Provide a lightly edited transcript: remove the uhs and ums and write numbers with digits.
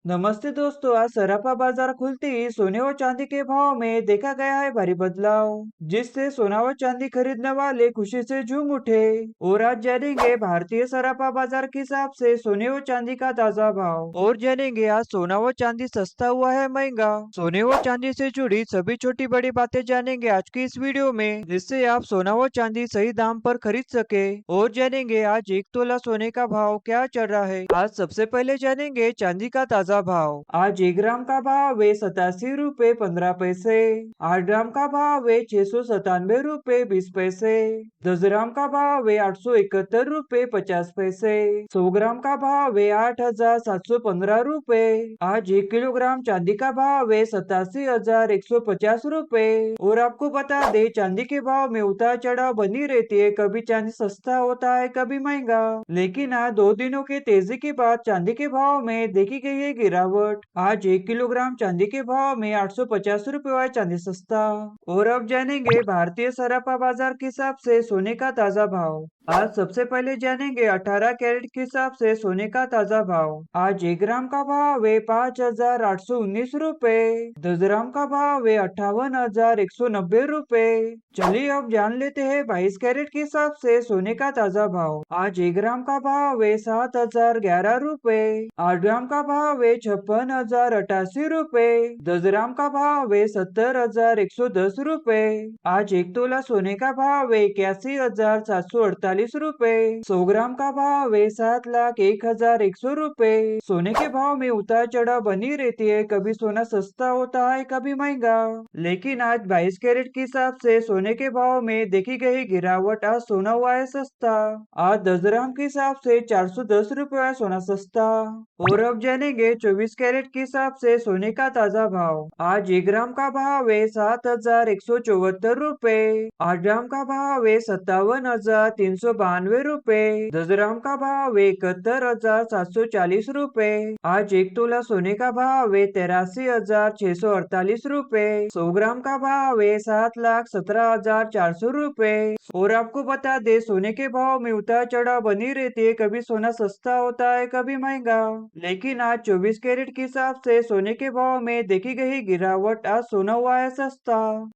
नमस्ते दोस्तों, आज सराफा बाजार खुलते ही सोने और चांदी के भाव में देखा गया है भारी बदलाव, जिससे सोना और चांदी खरीदने वाले खुशी से झूम उठे। और आज जानेंगे भारतीय सराफा बाजार के हिसाब से सोने और चांदी का ताजा भाव, और जानेंगे आज सोना और चांदी सस्ता हुआ है महंगा। सोने और चांदी से जुड़ी सभी छोटी बड़ी बातें जानेंगे आज की इस वीडियो में, जिससे आप सोना और चांदी सही दाम पर खरीद सके। और जानेंगे आज एक तोला सोने का भाव क्या चल रहा है। आज सबसे पहले जानेंगे चांदी का ताजा भाव। आज 1 ग्राम का भाव है 87 रुपए 15 पैसे। 8 ग्राम का भाव है 697 रुपए 20 पैसे। 10 ग्राम का भाव है 871 रुपए 50 पैसे। 100 ग्राम का भाव है 8715 रुपए। आज 1 किलोग्राम चांदी का भाव है 87,150 रुपए। और आपको बता दे, चांदी के भाव में उतार चढ़ाव बनी रहती है, कभी चांदी सस्ता होता है कभी महंगा। लेकिन आज 2 दिनों की तेजी के बाद चांदी के भाव में देखी गई है गिरावट। आज 1 किलोग्राम चांदी के भाव में 850 रुपए हुआ है चांदी सस्ता। और अब जानेंगे भारतीय सराफा बाजार के हिसाब से सोने का ताजा भाव। आज सबसे पहले जानेंगे 18 कैरेट के हिसाब से सोने का ताजा भाव। आज 1 ग्राम का भाव है 5,819 रुपए। 10 ग्राम का भाव है 58,190 रुपए। चलिए अब जान लेते हैं 22 कैरेट के हिसाब से सोने का ताजा भाव। आज 1 ग्राम का भाव है 7,011 रुपए। 8 ग्राम का भाव है 56,088 रुपए। 10 ग्राम का भाव है 70,110 रुपए। आज 1 तोला सोने का भाव है 81,748 रुपए। 100 ग्राम का भाव है 7,01,100 रुपए। सोने के भाव में उतार चढ़ाव बनी रहती है, कभी सोना सस्ता होता है कभी महंगा। लेकिन आज 22 कैरेट के हिसाब से सोने के भाव में देखी गई गिरावट। आज सोना हुआ है सस्ता। आज 10 ग्राम के हिसाब से 410 रुपए है सोना सस्ता। और अब जानेंगे 24 कैरेट के हिसाब से सोने का ताजा भाव। आज 1 ग्राम का भाव है 7,174 रुपए। 8 ग्राम का भाव है 57,392 रुपए। 10 ग्राम का भाव है 71,740 रुपए। आज 1 तोला सोने का भाव है 83,648 रुपए। 100 ग्राम का भाव है 7,17,400 रुपए। और आपको बता दे, सोने के भाव में उतार चढ़ाव बनी रहती है, कभी सोना सस्ता होता है कभी महंगा। लेकिन आज 24 कैरेट के हिसाब से सोने के भाव में देखी गई गिरावट। आज सोना हुआ है सस्ता।